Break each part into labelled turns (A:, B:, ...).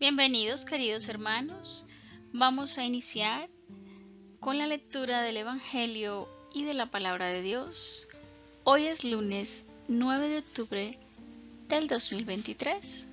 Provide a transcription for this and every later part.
A: Bienvenidos, queridos hermanos. Vamos a iniciar con la lectura del Evangelio y de la Palabra de Dios. Hoy es lunes 9 de octubre del 2023.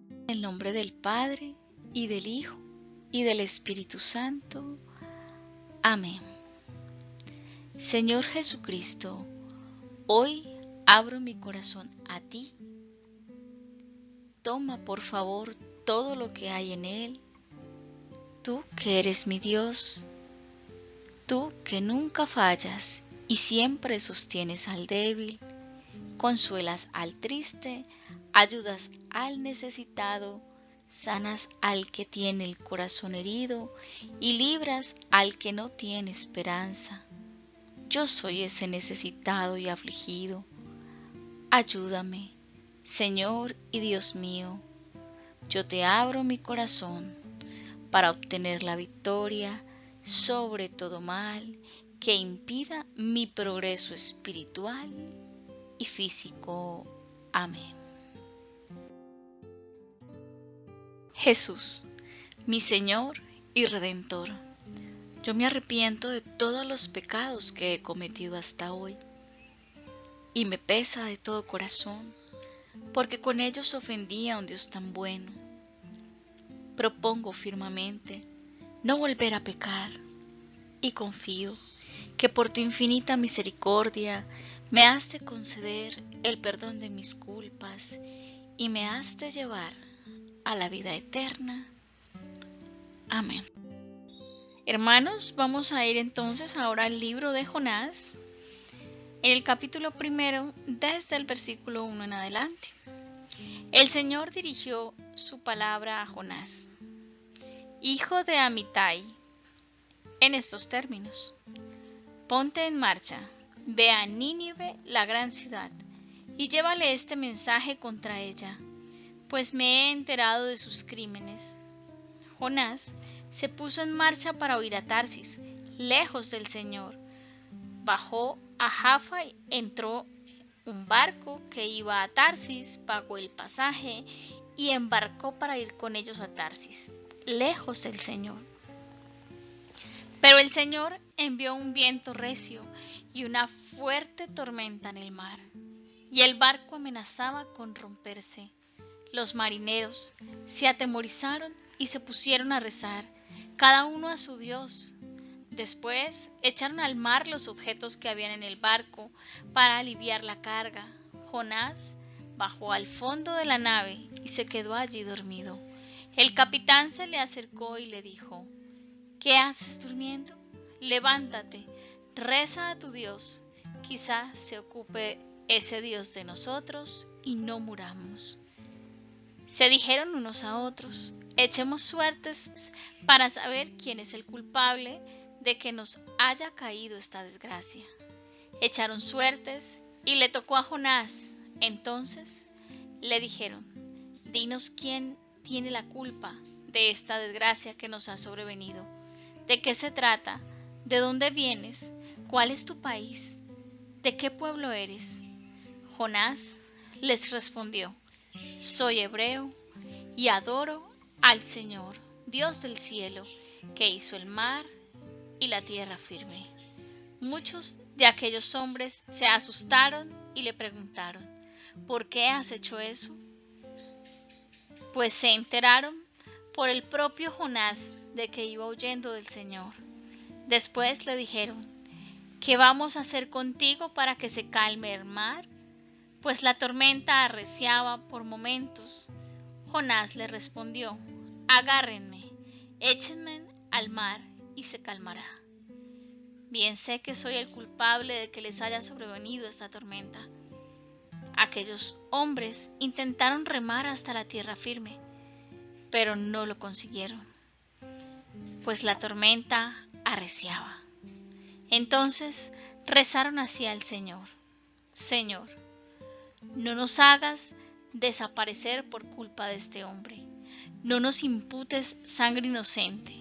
A: En el nombre del Padre, y del Hijo, y del Espíritu Santo. Amén. Señor Jesucristo, hoy abro mi corazón a ti. Toma, por favor, todo lo que hay en él. Tú que eres mi Dios, tú que nunca fallas y siempre sostienes al débil, consuelas al triste, ayudas al necesitado, sanas al que tiene el corazón herido y libras al que no tiene esperanza. Yo soy ese necesitado y afligido. Ayúdame, Señor y Dios mío. Yo te abro mi corazón para obtener la victoria sobre todo mal que impida mi progreso espiritual y físico. Amén. Jesús, mi Señor y Redentor, yo me arrepiento de todos los pecados que he cometido hasta hoy y me pesa de todo corazón, porque con ellos ofendí a un Dios tan bueno. Propongo firmemente no volver a pecar y confío que por tu infinita misericordia me has de conceder el perdón de mis culpas y me has de llevar a la vida eterna. Amén. Hermanos, vamos a ir entonces ahora al libro de Jonás, en el capítulo 1, desde el versículo 1 en adelante. El Señor dirigió su palabra a Jonás, hijo de Amitai, en estos términos: ponte en marcha, ve a Nínive, la gran ciudad, y llévale este mensaje contra ella, pues me he enterado de sus crímenes. Jonás se puso en marcha para huir a Tarsis, lejos del Señor. Bajó a Jaffa y entró un barco que iba a Tarsis, pagó el pasaje y embarcó para ir con ellos a Tarsis, lejos del Señor. Pero el Señor envió un viento recio y una fuerte tormenta en el mar, y el barco amenazaba con romperse. Los marineros se atemorizaron y se pusieron a rezar, cada uno a su Dios. Después echaron al mar los objetos que habían en el barco para aliviar la carga. Jonás bajó al fondo de la nave y se quedó allí dormido. El capitán se le acercó y le dijo: ¿qué haces durmiendo? Levántate, reza a tu Dios. Quizá se ocupe ese Dios de nosotros y no muramos. Se dijeron unos a otros: echemos suertes para saber quién es el culpable de que nos haya caído esta desgracia. Echaron suertes y le tocó a Jonás. Entonces le dijeron: dinos quién tiene la culpa de esta desgracia que nos ha sobrevenido. ¿De qué se trata? ¿De dónde vienes? ¿Cuál es tu país? ¿De qué pueblo eres? Jonás les respondió: soy hebreo y adoro al Señor, Dios del cielo, que hizo el mar y la tierra firme. Muchos de aquellos hombres se asustaron y le preguntaron: ¿por qué has hecho eso? Pues se enteraron por el propio Jonás de que iba huyendo del Señor. Después le dijeron: ¿qué vamos a hacer contigo para que se calme el mar? Pues la tormenta arreciaba por momentos. Jonás le respondió: agárrenme, échenme al mar y se calmará. Bien sé que soy el culpable de que les haya sobrevenido esta tormenta. Aquellos hombres intentaron remar hasta la tierra firme, pero no lo consiguieron, pues la tormenta arreciaba. Entonces rezaron así al Señor: Señor, no nos hagas desaparecer por culpa de este hombre, no nos imputes sangre inocente,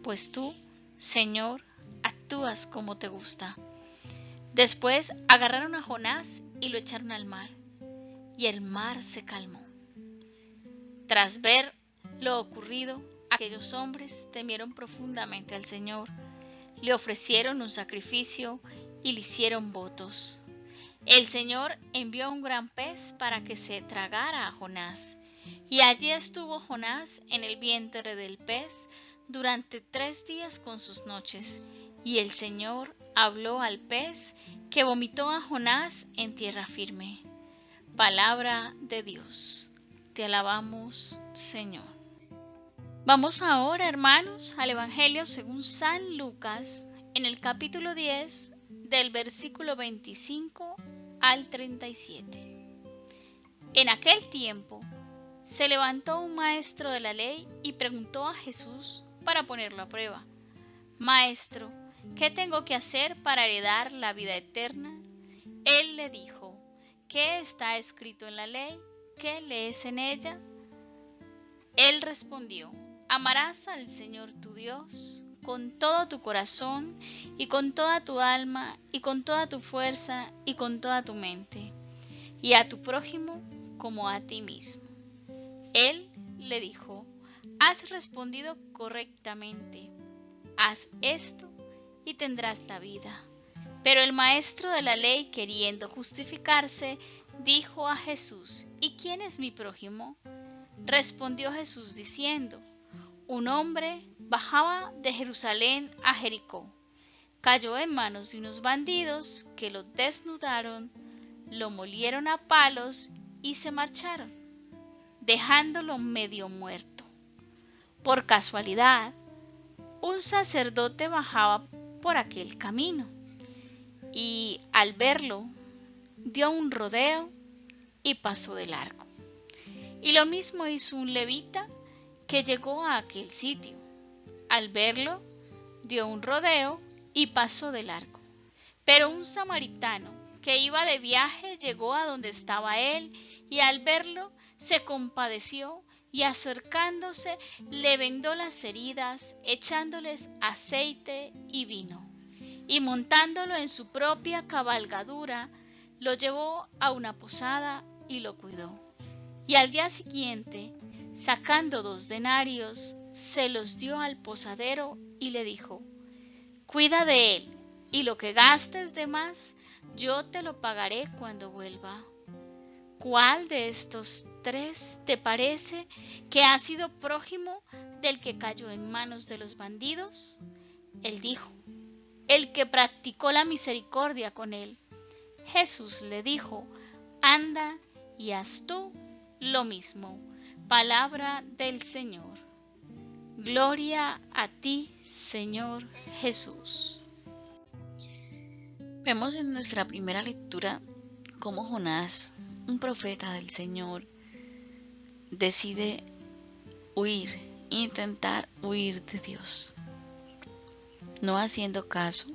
A: pues tú, Señor, actúas como te gusta. Después agarraron a Jonás y lo echaron al mar, y el mar se calmó. Tras ver lo ocurrido, aquellos hombres temieron profundamente al Señor, le ofrecieron un sacrificio y le hicieron votos. El Señor envió un gran pez para que se tragara a Jonás, y allí estuvo Jonás en el vientre del pez durante 3 días con sus noches, y el Señor habló al pez, que vomitó a Jonás en tierra firme. Palabra de Dios. Te alabamos, Señor. Vamos ahora, hermanos, al Evangelio según San Lucas, en el capítulo 10, del versículo 25 al 37. En aquel tiempo, se levantó un maestro de la ley y preguntó a Jesús para ponerlo a prueba: Maestro, ¿qué tengo que hacer para heredar la vida eterna? Él le dijo: ¿Qué está escrito en la ley? ¿Qué lees en ella? Él respondió: Amarás al Señor tu Dios con todo tu corazón y con toda tu alma y con toda tu fuerza y con toda tu mente, y a tu prójimo como a ti mismo. Él le dijo: Has respondido correctamente. Haz esto y tendrás la vida. Pero el maestro de la ley, queriendo justificarse, dijo a Jesús: ¿Y quién es mi prójimo? Respondió Jesús diciendo: Un hombre bajaba de Jerusalén a Jericó. Cayó en manos de unos bandidos que lo desnudaron, lo molieron a palos y se marcharon, dejándolo medio muerto. Por casualidad, un sacerdote bajaba por aquel camino y, al verlo, dio un rodeo y pasó de largo. Y lo mismo hizo un levita que llegó a aquel sitio. Al verlo, dio un rodeo y pasó de largo. Pero un samaritano que iba de viaje llegó a donde estaba él, y al verlo se compadeció, y acercándose le vendó las heridas, echándoles aceite y vino, y montándolo en su propia cabalgadura, lo llevó a una posada y lo cuidó. Y al día siguiente, sacando 2 denarios, se los dio al posadero y le dijo: Cuida de él, y lo que gastes de más, yo te lo pagaré cuando vuelva. ¿Cuál de estos 3 te parece que ha sido prójimo del que cayó en manos de los bandidos? Él dijo: El que practicó la misericordia con él. Jesús le dijo: Anda y haz tú lo mismo. Palabra del Señor. Gloria a ti, Señor Jesús. Vemos en nuestra primera lectura cómo Jonás, un profeta del Señor, decide huir, intentar huir de Dios, no haciendo caso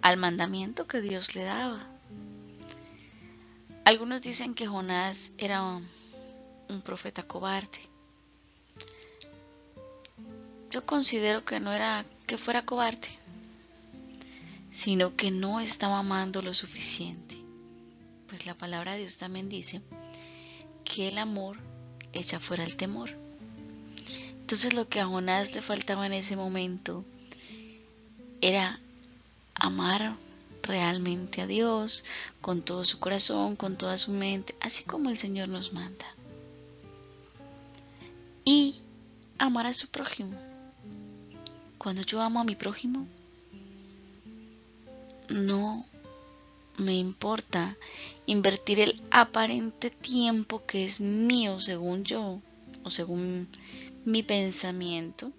A: al mandamiento que Dios le daba. Algunos dicen que Jonás era un profeta cobarde. Yo considero que no era que fuera cobarde, sino que no estaba amando lo suficiente. Pues la palabra de Dios también dice que el amor echa fuera el temor. Entonces lo que a Jonás le faltaba en ese momento era amar realmente a Dios con todo su corazón, con toda su mente, así como el Señor nos manda. Y amar a su prójimo. Cuando yo amo a mi prójimo, no me importa invertir el aparente tiempo que es mío según yo o según mi pensamiento,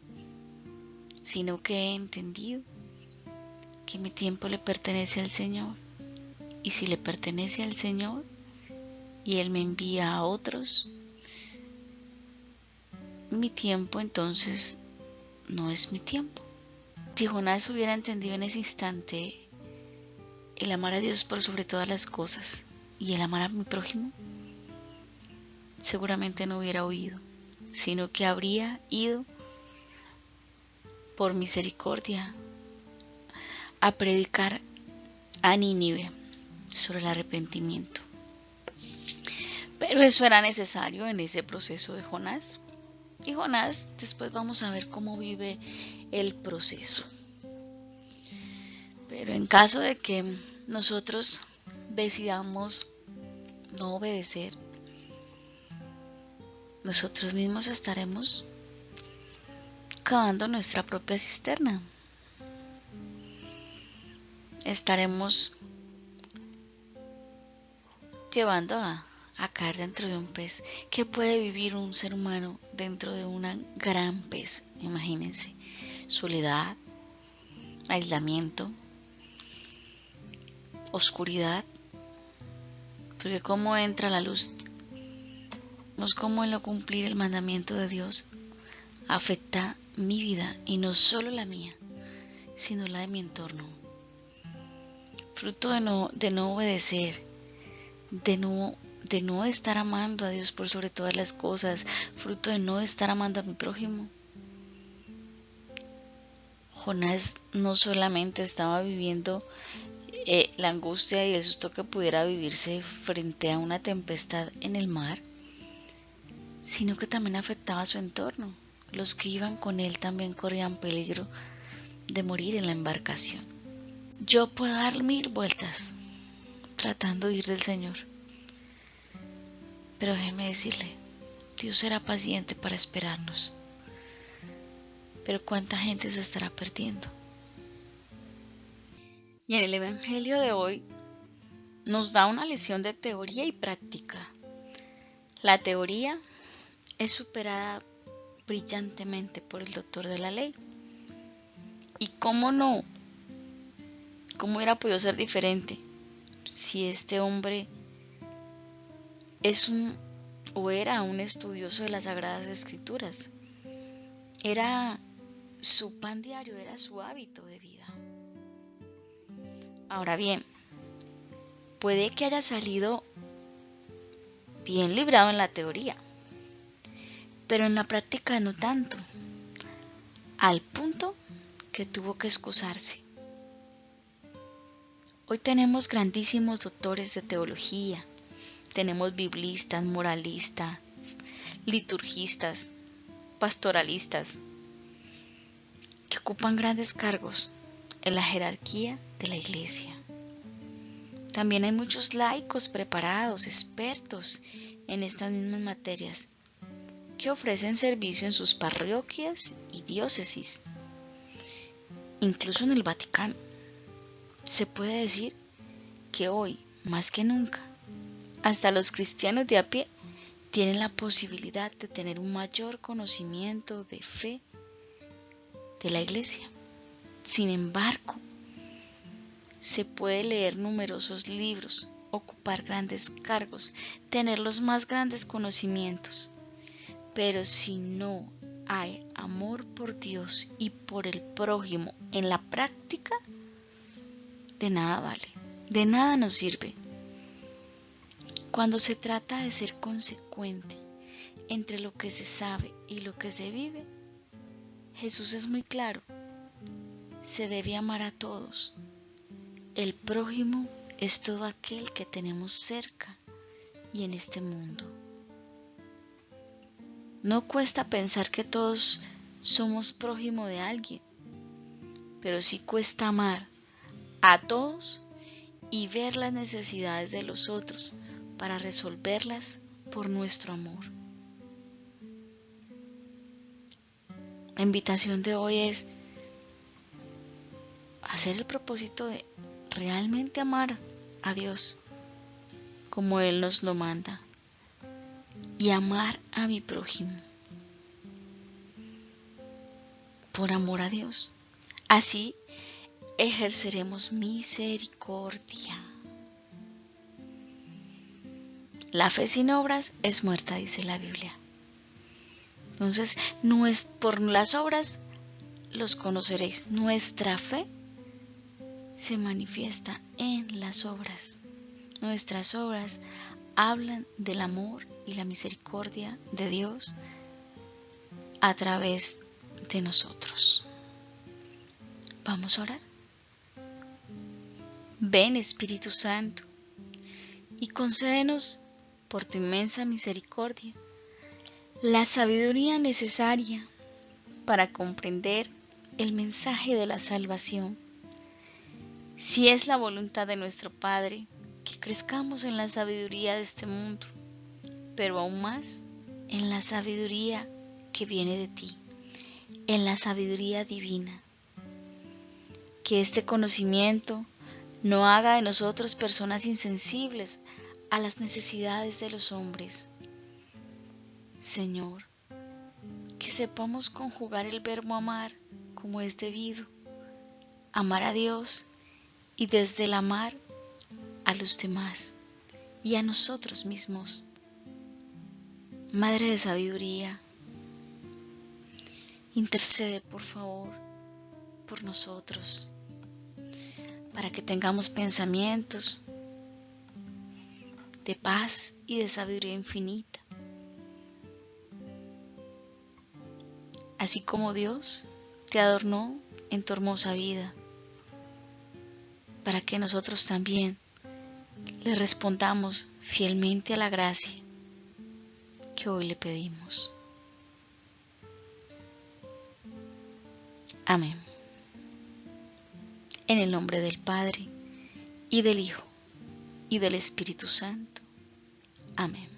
A: sino que he entendido que mi tiempo le pertenece al Señor. Y si le pertenece al Señor y Él me envía a otros, mi tiempo entonces no es mi tiempo. Si Jonás hubiera entendido en ese instante el amar a Dios por sobre todas las cosas y el amar a mi prójimo, seguramente no hubiera huido, sino que habría ido por misericordia a predicar a Nínive sobre el arrepentimiento. Pero eso era necesario en ese proceso de Jonás. Y Jonás, después vamos a ver cómo vive el proceso. Pero en caso de que nosotros decidamos no obedecer, nosotros mismos estaremos cavando nuestra propia cisterna. Estaremos llevando a caer dentro de un pez. ¿Qué puede vivir un ser humano dentro de un gran pez? Imagínense, soledad, aislamiento, oscuridad, porque cómo entra la luz, no es como en no cumplir el mandamiento de Dios afecta mi vida y no solo la mía, sino la de mi entorno. Fruto de no obedecer, de no estar amando a Dios por sobre todas las cosas, fruto de no estar amando a mi prójimo. Jonás no solamente estaba viviendo la angustia y el susto que pudiera vivirse frente a una tempestad en el mar, sino que también afectaba a su entorno. Los que iban con él también corrían peligro de morir en la embarcación. Yo puedo dar 1000 vueltas tratando de ir del Señor, pero déjeme decirle, Dios será paciente para esperarnos. Pero ¿cuánta gente se estará perdiendo? Y en el Evangelio de hoy nos da una lección de teoría y práctica. La teoría es superada brillantemente por el doctor de la ley. ¿Y cómo no? ¿Cómo hubiera podido ser diferente si este hombre era un estudioso de las Sagradas Escrituras? Era su pan diario, era su hábito de vida. Ahora bien, puede que haya salido bien librado en la teoría, pero en la práctica no tanto, al punto que tuvo que excusarse. Hoy tenemos grandísimos doctores de teología, tenemos biblistas, moralistas, liturgistas, pastoralistas, que ocupan grandes cargos en la jerarquía de la iglesia. También hay muchos laicos preparados, expertos en estas mismas materias, que ofrecen servicio en sus parroquias y diócesis. Incluso en el Vaticano. Se puede decir que hoy, más que nunca, hasta los cristianos de a pie tienen la posibilidad de tener un mayor conocimiento de fe de la iglesia. Sin embargo, se puede leer numerosos libros, ocupar grandes cargos, tener los más grandes conocimientos, pero si no hay amor por Dios y por el prójimo en la práctica, de nada vale, de nada nos sirve. Cuando se trata de ser consecuente entre lo que se sabe y lo que se vive, Jesús es muy claro. Se debe amar a todos. El prójimo es todo aquel que tenemos cerca y en este mundo. No cuesta pensar que todos somos prójimo de alguien, pero sí cuesta amar a todos y ver las necesidades de los otros para resolverlas por nuestro amor. La invitación de hoy es hacer el propósito de realmente amar a Dios como Él nos lo manda y amar a mi prójimo por amor a Dios. Así ejerceremos misericordia. La fe sin obras es muerta, dice la Biblia. Entonces, no es por las obras los conoceréis. Nuestra fe se manifiesta en las obras. Nuestras obras hablan del amor y la misericordia de Dios a través de nosotros. Vamos a orar. Ven, Espíritu Santo, y concédenos por tu inmensa misericordia, la sabiduría necesaria para comprender el mensaje de la salvación. Si es la voluntad de nuestro Padre, que crezcamos en la sabiduría de este mundo, pero aún más en la sabiduría que viene de ti, en la sabiduría divina. Que este conocimiento no haga de nosotros personas insensibles a las necesidades de los hombres. Señor, que sepamos conjugar el verbo amar como es debido, amar a Dios y desde el amar a los demás y a nosotros mismos. Madre de sabiduría, intercede por favor por nosotros, para que tengamos pensamientos de paz y de sabiduría infinita. Así como Dios te adornó en tu hermosa vida, para que nosotros también le respondamos fielmente a la gracia que hoy le pedimos. Amén. En el nombre del Padre, y del Hijo, y del Espíritu Santo. Amén.